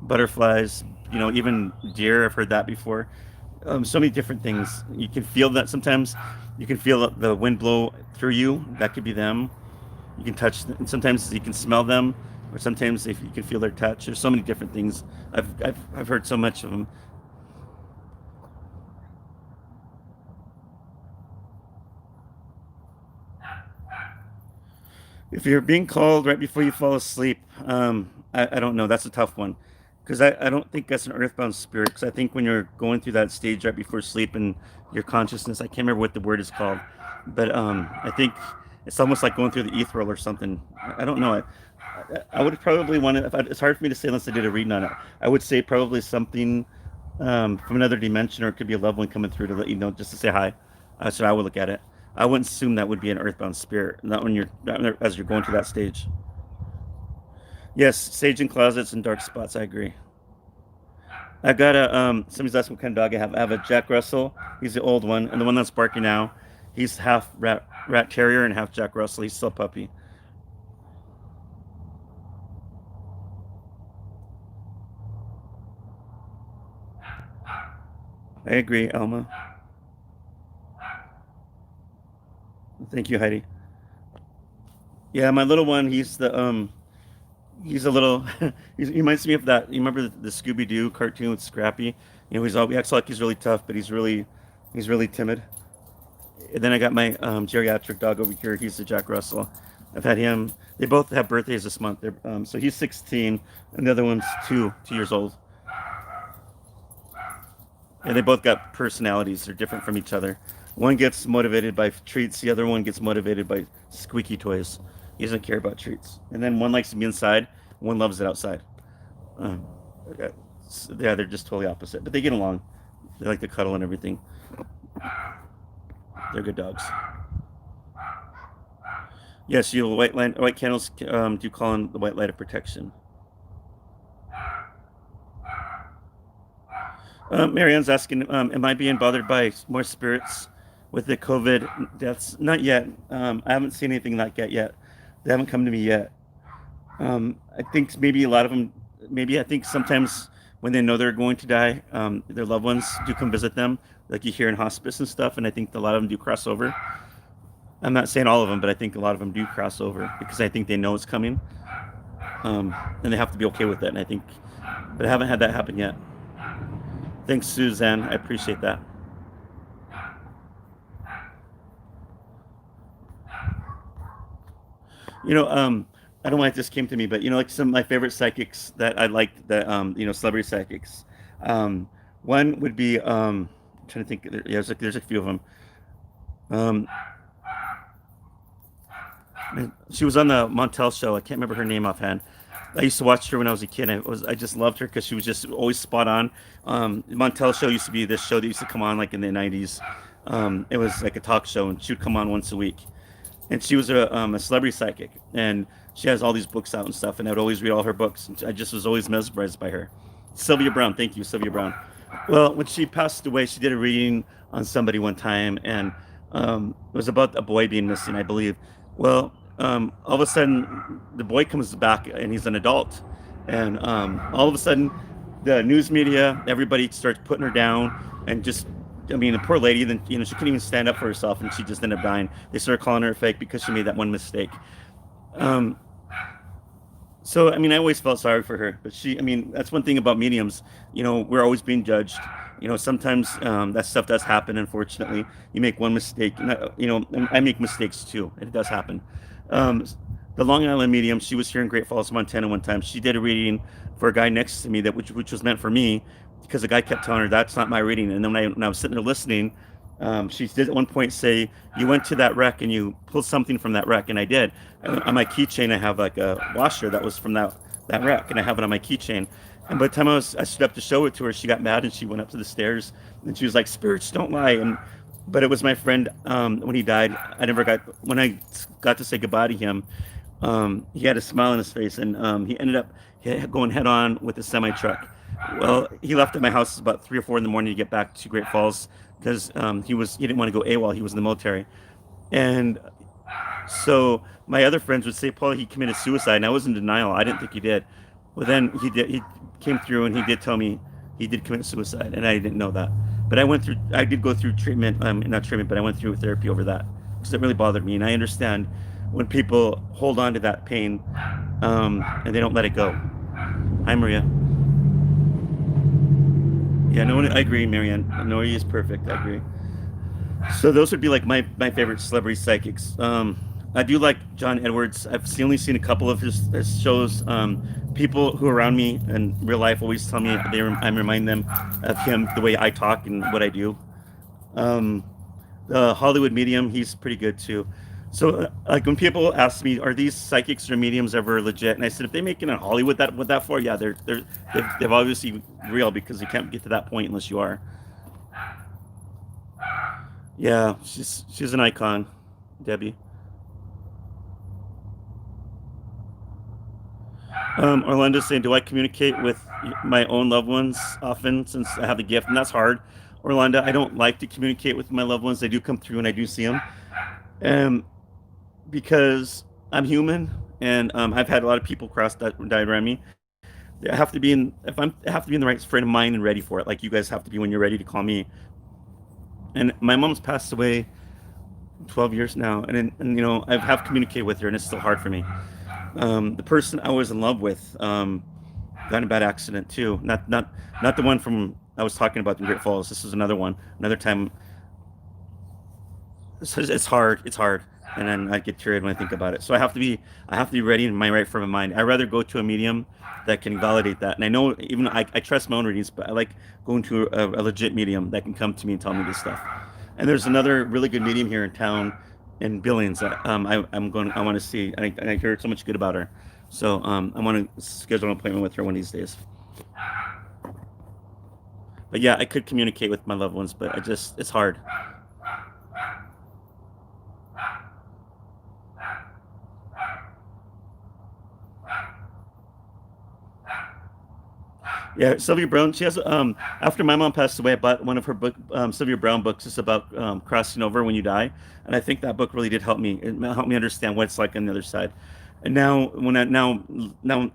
butterflies. Even deer. I've heard that before. So many different things. You can feel that sometimes. You can feel the wind blow through you. That could be them. You can touch. Sometimes you can smell them, or sometimes if you can feel their touch. There's so many different things. I've heard so much of them. If you're being called right before you fall asleep, I don't know. That's a tough one because I don't think that's an earthbound spirit. Because I think when you're going through that stage right before sleep and your consciousness, I can't remember what the word is called, but I think it's almost like going through the ethereal or something. I don't know. I would probably want to. It's hard for me to say unless I did a reading on it. I would say probably something from another dimension, or it could be a loved one coming through to let you know, just to say hi. So I would look at it. I wouldn't assume that would be an earthbound spirit, not as you're going through that stage. Yes, sage in closets and dark spots. I agree. I got a Somebody's asking what kind of dog I have. I have a Jack Russell. He's the old one, and the one that's barking now, he's half rat terrier and half Jack Russell. He's still a puppy. I agree, Elma. Thank you, Heidi. Yeah, my little one, he's a little, he reminds me of that. You remember the Scooby Doo cartoon with Scrappy? You know, he acts like he's really tough, but he's really timid. And then I got my geriatric dog over here. He's the Jack Russell. I've had him. They both have birthdays this month. So he's 16, and the other one's 2 years old. And they both got personalities. They're different from each other. One gets motivated by treats. The other one gets motivated by squeaky toys. He doesn't care about treats. And then one likes to be inside. One loves it outside. Um, okay. Yeah, they're just totally opposite, but they get along. They like to cuddle and everything. They're good dogs. Yes, you white candles do call on the white light of protection. Marianne's asking, am I being bothered by more spirits with the COVID deaths? Not yet. I haven't seen anything like that yet. They haven't come to me yet. I think maybe a lot of them, maybe I think sometimes when they know they're going to die, their loved ones do come visit them, like you hear in hospice and stuff. And I think a lot of them do cross over. I'm not saying all of them, but I think a lot of them do cross over because I think they know it's coming, and they have to be okay with it. And I think, but I haven't had that happen yet. Thanks, Suzanne. I appreciate that. You know, I don't know why it just came to me, but like some of my favorite psychics that I like, the celebrity psychics. Um, One would be I'm trying to think. Yeah, there's a few of them. Um, she was on the Montel show. I can't remember her name offhand. I used to watch her when I was a kid. I just loved her because she was just always spot on. Montel show used to be this show that used to come on like in the '90s. It was like a talk show, and she would come on once a week. And she was a celebrity psychic, and she has all these books out and stuff. And I would always read all her books. And I just was always mesmerized by her. Sylvia Brown, thank you, Sylvia Brown. Well, when she passed away, she did a reading on somebody one time, and it was about a boy being missing, I believe. Well, all of a sudden, the boy comes back, and he's an adult, and all of a sudden, the news media, everybody starts putting her down, and just, I mean, the poor lady. Then she couldn't even stand up for herself, and she just ended up dying. They started calling her fake because she made that one mistake. Um, so, I mean, I always felt sorry for her, but I mean, that's one thing about mediums. We're always being judged. Sometimes that stuff does happen. Unfortunately, you make one mistake. And I make mistakes too. It does happen. Um, the Long Island medium, she was here in Great Falls, Montana one time. She did a reading for a guy next to me which was meant for me because the guy kept telling her that's not my reading. And then when I was sitting there listening, she did at one point say, "You went to that wreck and you pulled something from that wreck," and I did. On my keychain, I have like a washer that was from that wreck, and I have it on my keychain. And by the time I stood up to show it to her, she got mad and she went up to the stairs and she was like, "Spirits don't lie." And but it was my friend when he died. When I got to say goodbye to him. He had a smile on his face, and he ended up going head on with a semi truck. Well, he left at my house about 3 or 4 in the morning to get back to Great Falls because he didn't want to go AWOL. He was in the military, and so my other friends would say, "Paul, he committed suicide," and I was in denial. I didn't think he did. Well, then he did. He came through and he did tell me he did commit suicide, and I didn't know that. But I did go through treatment, not treatment, but I went through therapy over that because it really bothered me, and I understand when people hold on to that pain, and they don't let it go. Hi, Maria. Yeah, no, I agree, Marianne. Nori is perfect. I agree. So those would be like my favorite celebrity psychics. I do like John Edwards. Only seen a couple of his shows. People who are around me in real life always tell me I remind them of him, the way I talk and what I do. Um, the Hollywood medium, he's pretty good too. So, like when people ask me, "Are these psychics or mediums ever legit?" and I said, "If they make it in Hollywood that far, yeah, they've obviously real because you can't get to that point unless you are." Yeah, she's an icon, Debbie. Orlando's saying, "Do I communicate with my own loved ones often since I have the gift?" And that's hard. Orlando, I don't like to communicate with my loved ones. They do come through and I do see them. Um, because I'm human and I've had a lot of people died around me. I have to be in if I'm I have to be in the right frame of mind and ready for it. Like you guys have to be when you're ready to call me. And my mom's passed away 12 years now, and I have communicated with her, and it's still hard for me. The person I was in love with got in a bad accident too. Not the one from I was talking about in Great Falls. This is another one. Another time. It's hard. It's hard, and then I get teary when I think about it. So I have to be ready in my right frame of mind. I'd rather go to a medium that can validate that. And I know even I trust my own readings, but I like going to a legit medium that can come to me and tell me this stuff. And there's another really good medium here in town in Billings that I want to see. And I heard so much good about her. So I want to schedule an appointment with her one of these days. But yeah, I could communicate with my loved ones, but it's hard. Yeah, Sylvia Brown. She has after my mom passed away, I bought one of her book, Sylvia Brown books. It's about crossing over when you die, and I think that book really did help me. It helped me understand what it's like on the other side. And now, now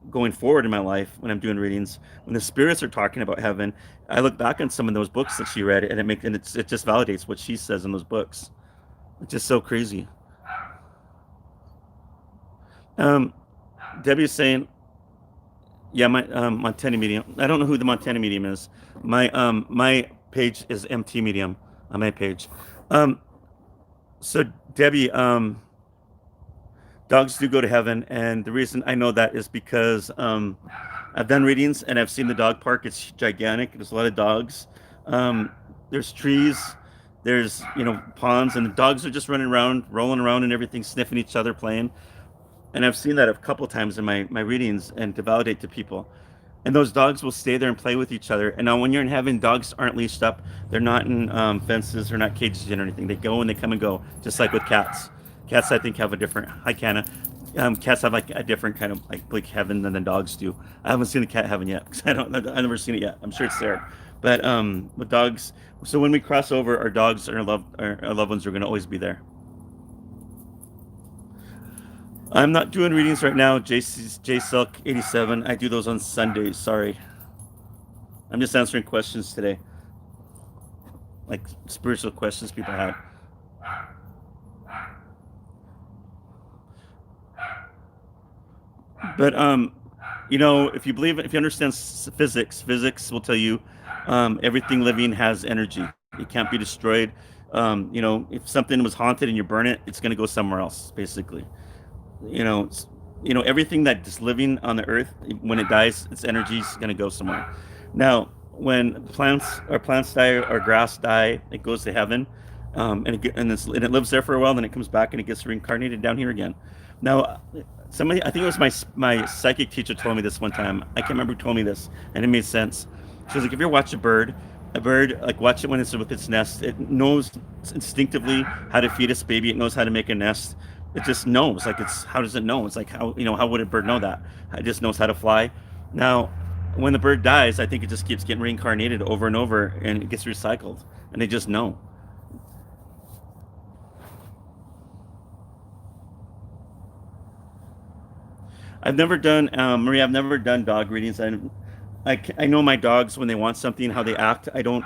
going forward in my life, when I'm doing readings, when the spirits are talking about heaven, I look back on some of those books that she read, and it just validates what she says in those books. It's just so crazy. Um, Debbie is saying, yeah, my Montana Medium. I don't know who the Montana Medium is. My page is MT Medium on my page. Um, so Debbie, dogs do go to heaven, and the reason I know that is because I've done readings and I've seen the dog park. It's gigantic. There's a lot of dogs. Um, there's trees. There's ponds, and the dogs are just running around, rolling around, and everything, sniffing each other, playing. And I've seen that a couple times in my readings and to validate to people. And those dogs will stay there and play with each other. And now, when you're in heaven, dogs aren't leashed up. They're not in fences. They're not cages in or anything. They go and they come and go, just like with cats. Cats, I think, have a different. Hi, Canna. Cats have like a different kind of like heaven than the dogs do. I haven't seen the cat heaven yet because I've never seen it yet. I'm sure it's there, but with dogs. So when we cross over, our dogs and our loved ones are going to always be there. I'm not doing readings right now. J Silk 87. I do those on Sundays. Sorry, I'm just answering questions today, like spiritual questions people had. But if you understand physics, physics will tell you everything living has energy. It can't be destroyed. If something was haunted and you burn it, it's going to go somewhere else. Basically, you know, it's, everything that is living on the earth, when it dies, its energy is going to go somewhere. Now, when plants die or grass die, it goes to heaven, and it lives there for a while. Then it comes back and it gets reincarnated down here again. Now, somebody, I think it was my psychic teacher told me this one time. I can't remember who told me this, and it made sense. She was like, if you ever watch a bird, like, watch it when it's with its nest. It knows instinctively how to feed its baby. It knows how to make a nest. It just knows. Like, how does it know? It's like, how would a bird know that? It just knows how to fly. Now, when the bird dies, I think it just keeps getting reincarnated over and over, and it gets recycled, and they just know. I've never done Maria. I've never done dog readings. I know my dogs when they want something, how they act. I don't.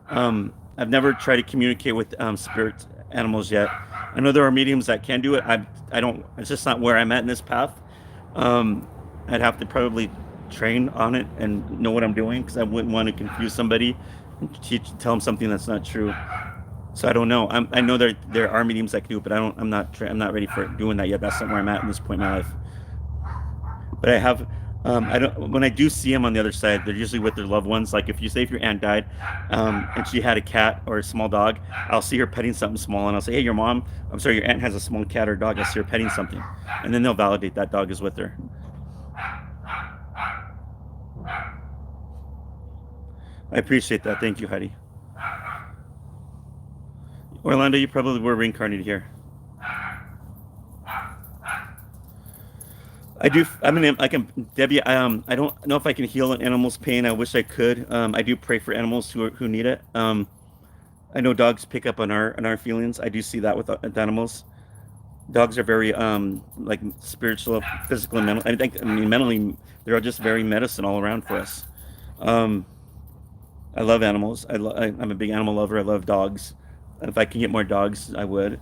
I've never tried to communicate with spirit animals yet. I know there are mediums that can do it. I don't. It's just not where I'm at in this path. I'd have to probably train on it and know what I'm doing because I wouldn't want to confuse somebody and tell them something that's not true. So I don't know. I know there are mediums that can do it, but I don't. I'm not ready for doing that yet. That's not where I'm at in this point in my life. But I have I don't when I do see them on the other side, they're usually with their loved ones. Like, if your aunt died, and she had a cat or a small dog, I'll see her petting something small, and I'll say, hey, your aunt has a small cat or dog. I see her petting something, and then they'll validate that dog is with her. I appreciate that. Thank you, Heidi. Orlando, you probably were reincarnated here. I do. I mean, I can, Debbie. I don't know if I can heal an animal's pain. I wish I could. I do pray for animals who need it. I know dogs pick up on our feelings. I do see that with animals. Dogs are very like spiritual, physical, and mental. I mean, mentally, they're just very medicine all around for us. Um, I love animals. I'm a big animal lover. I love dogs. If I can get more dogs, I would.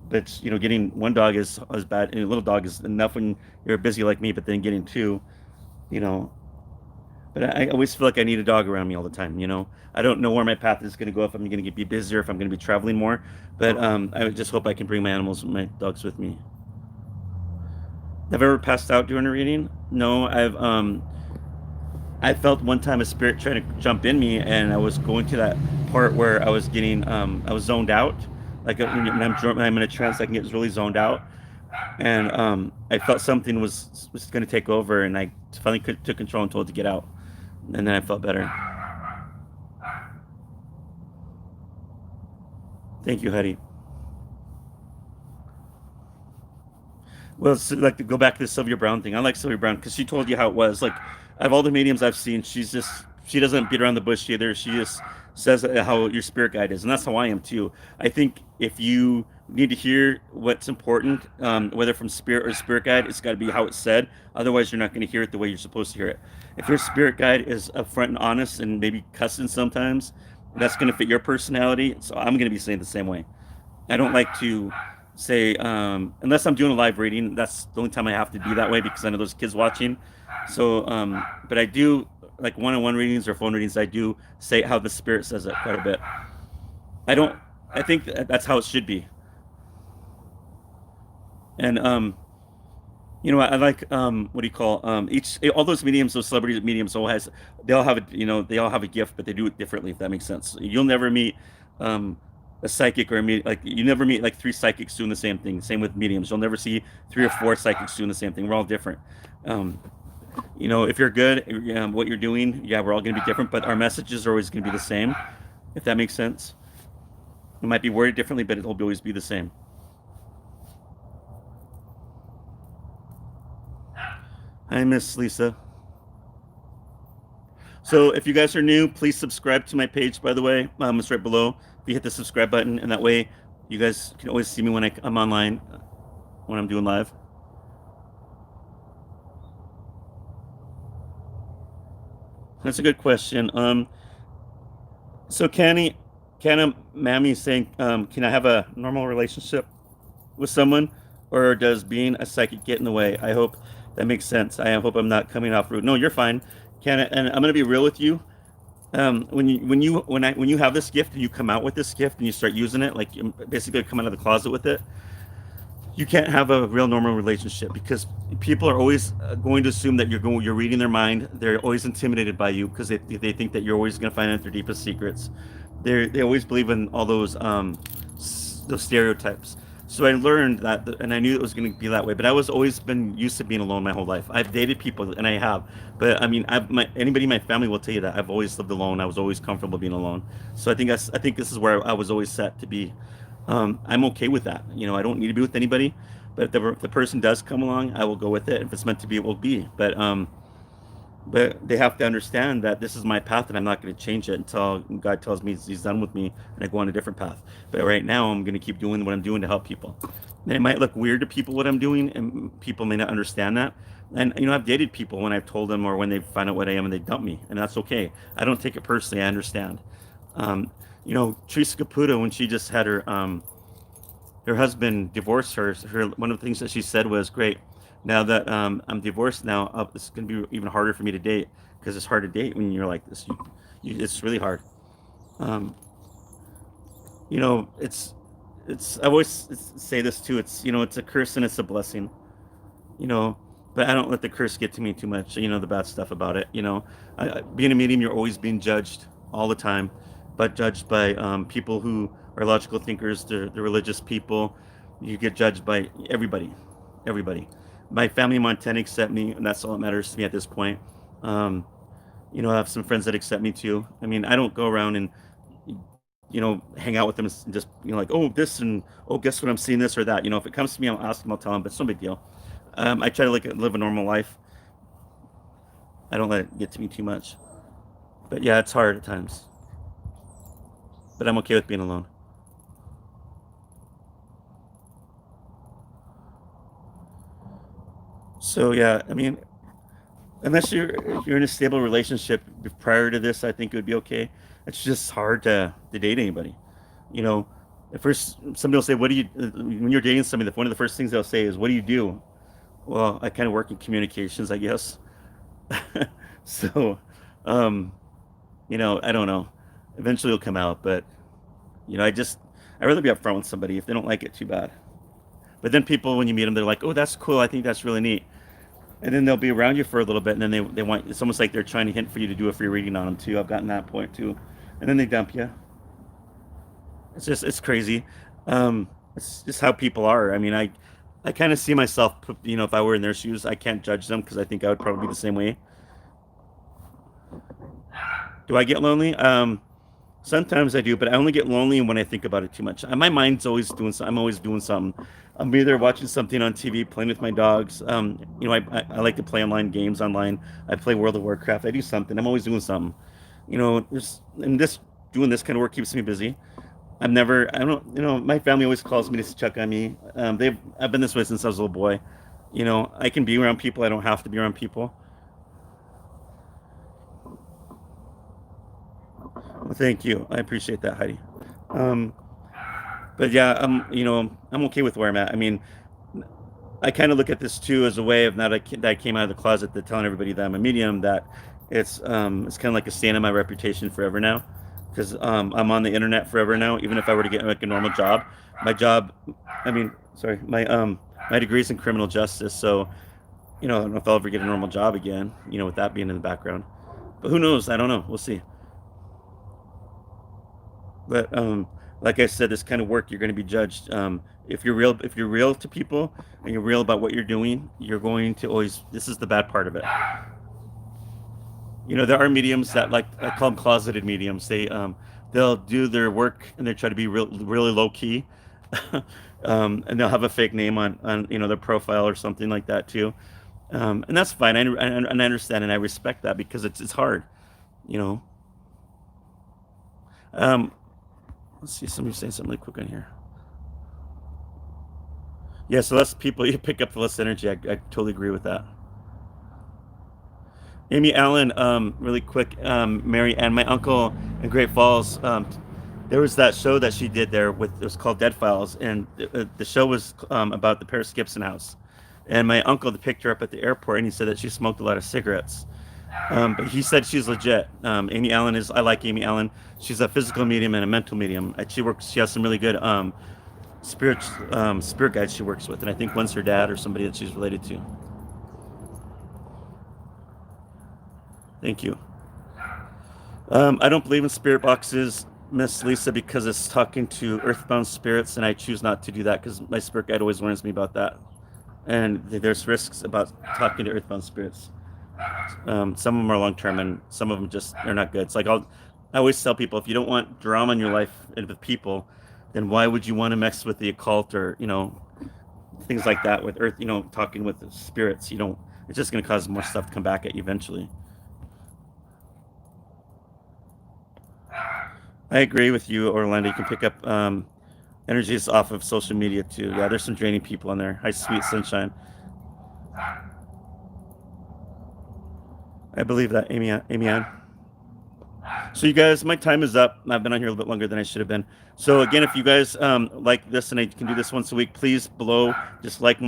But getting one dog is bad. And a little dog is enough when you're busy like me. But then getting two, you know. But I always feel like I need a dog around me all the time. I don't know where my path is going to go, if I'm going to be busier, if I'm going to be traveling more. But I would just hope I can bring my animals, my dogs, with me. Have I ever passed out during a reading? No, I felt one time a spirit trying to jump in me, and I was going to that part where I was zoned out. Like when I'm in a trance, I can get really zoned out, and I felt something was going to take over, and I finally took control and told it to get out, and then I felt better. Thank you, Hetty. Well, it's like to go back to the Sylvia Brown thing. I like Sylvia Brown because she told you how it was. Like, out of all the mediums I've seen, she doesn't beat around the bush either. She just says how your spirit guide is, and that's how I am too. I think if you need to hear what's important, whether from spirit or spirit guide, it's got to be how it's said. Otherwise, you're not going to hear it the way you're supposed to hear it. If your spirit guide is upfront and honest and maybe cussing sometimes, that's going to fit your personality. So I'm going to be saying the same way. I don't like to say unless I'm doing a live reading. That's the only time I have to be that way because I know there's kids watching. So, but I do like one-on-one readings or phone readings. I do say how the spirit says it quite a bit. I don't. I think that's how it should be. And I like what do you call each all those mediums, those celebrity mediums, they all have they all have a gift, but they do it differently. If that makes sense, you'll never meet um, a psychic or meet like you never meet like three psychics doing the same thing. Same with mediums, you'll never see three or four psychics doing the same thing. We're all different. Um, if you're good, what you're doing, yeah, we're all going to be different, but our messages are always going to be the same. If that makes sense, it might be worded differently, but it'll always be the same. Hi, Miss Lisa. So if you guys are new, please subscribe to my page, by the way. It's right below. If you hit the subscribe button, and that way you guys can always see me when I'm online, when I'm doing live. That's a good question. So can a mammy saying, can I have a normal relationship with someone, or does being a psychic get in the way? I hope that makes sense. I hope I'm not coming off rude. No, you're fine. Can I, and I'm gonna be real with you. When you have this gift and you come out with this gift and you start using it, like you basically come out of the closet with it, you can't have a real normal relationship because people are always going to assume that you're reading their mind. They're always intimidated by you because they think that you're always going to find out their deepest secrets. They always believe in all those stereotypes. So I learned that, and I knew it was going to be that way. But I was always been used to being alone my whole life. I've dated people, and I have. But I mean, anybody in my family will tell you that I've always lived alone. I was always comfortable being alone. So I think this is where I was always set to be. I'm okay with that. I don't need to be with anybody. But if the person does come along, I will go with it. If it's meant to be, it will be. But they have to understand that this is my path, and I'm not going to change it until God tells me He's done with me, and I go on a different path. But right now, I'm going to keep doing what I'm doing to help people. And it might look weird to people what I'm doing, and people may not understand that. And I've dated people when I've told them or when they find out what I am and they dump me, and that's okay. I don't take it personally. I understand. Um, Teresa Caputo, when she just had her husband divorced her one of the things that she said was, "Great, now that I'm divorced now, it's going to be even harder for me to date because it's hard to date when you're like this. It's really hard. Um, it's I always say this too. It's a curse and it's a blessing. You know, but I don't let the curse get to me too much. The bad stuff about it. Being a medium, you're always being judged all the time, but judged by people who are logical thinkers, the religious people. You get judged by everybody. My family in Montana accept me, and that's all that matters to me at this point. Um, I have some friends that accept me too. I mean, I don't go around and hang out with them and just like, oh, this and oh, guess what, I'm seeing this or that. If it comes to me, I'll ask them, I'll tell them, but it's no big deal. I try to like live a normal life. I don't let it get to me too much. But yeah, it's hard at times. But I'm okay with being alone. So yeah, I mean, unless you're in a stable relationship prior to this, I think it would be okay. It's just hard to date anybody. You know, at first somebody will say, "What do you?" When you're dating somebody, one of the first things they'll say is, "What do you do?" Well, I kind of work in communications, I guess. So, um, I don't know. Eventually it'll come out, but I'd rather be upfront with somebody if they don't like it too bad. But then people, when you meet them, they're like, "Oh, that's cool. I think that's really neat." And then they'll be around you for a little bit, and then they want. It's almost like they're trying to hint for you to do a free reading on them too. I've gotten that point too, and then they dump you. It's crazy. It's just how people are. I mean, I kind of see myself. If I were in their shoes, I can't judge them because I think I would probably be the same way. Do I get lonely? Sometimes I do, but I only get lonely when I think about it too much. My mind's always doing something. I'm always doing something. I'm either watching something on TV, playing with my dogs. I like to play online games online. I play World of Warcraft. I do something. I'm always doing something. And this doing this kind of work keeps me busy. I don't, my family always calls me to check on me. I've been this way since I was a little boy. I can be around people. I don't have to be around people. Well, thank you. I appreciate that, Heidi. Um, but yeah, I'm okay with where I'm at. I mean, I kind of look at this too as a way of not that I came out of the closet to telling everybody that I'm a medium. That it's kind of like a stain on my reputation forever now, because I'm on the internet forever now. Even if I were to get like a normal job, my job, I mean, sorry, my degree is in criminal justice, so I don't know if I'll ever get a normal job again. With that being in the background, but who knows? I don't know. We'll see. But like I said, this kind of work you're going to be judged. If you're real to people and you're real about what you're doing, you're going to always. This is the bad part of it. There are mediums that like I call them closeted mediums. They'll do their work and they try to be really low key, and they'll have a fake name on their profile or something like that too. And that's fine. And I understand and I respect that because it's hard. You know. Um, let's see. Somebody saying something really quick on here. Yeah, so less people you pick up, the less energy. I totally agree with that. Amy Allen, really quick, Mary and my uncle in Great Falls. There was that show that she did there it was called Dead Files, and the show was about the Paris Gibson house. And my uncle picked her up at the airport, and he said that she smoked a lot of cigarettes. But he said she's legit. Amy Allen is. I like Amy Allen. She's a physical medium and a mental medium. And she works. She has some really good spirit guides she works with, and I think one's her dad or somebody that she's related to. Thank you. I don't believe in spirit boxes, Miss Lisa, because it's talking to earthbound spirits, and I choose not to do that because my spirit guide always warns me about that. And there's risks about talking to earthbound spirits. Some of them are long term, and some of them just they're not good. It's like I always tell people if you don't want drama in your life and with people, then why would you want to mess with the occult or things like that with earth? Talking with the spirits. You don't. It's just going to cause more stuff to come back at you eventually. I agree with you, Orlando. You can pick up energies off of social media too. Yeah, there's some draining people in there. Hi, sweet sunshine. I believe that, Amy Ann. So you guys, my time is up. I've been on here a little bit longer than I should have been. So again, if you guys like this and I can do this once a week, please below just like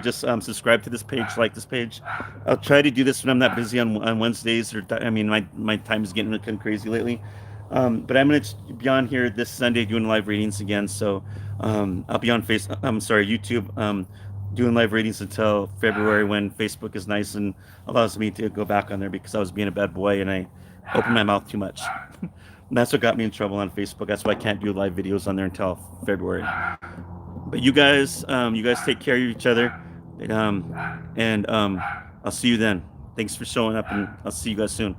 just subscribe to this page, like this page. I'll try to do this when I'm not busy on Wednesdays or I mean my time is getting kind of crazy lately. But I'm gonna be on here this Sunday doing live readings again. So I'll be on YouTube, doing live readings until February when Facebook is nice and allows me to go back on there because I was being a bad boy and I opened my mouth too much. And that's what got me in trouble on Facebook. That's why I can't do live videos on there until February. But you guys take care of each other, and I'll see you then. Thanks for showing up, and I'll see you guys soon.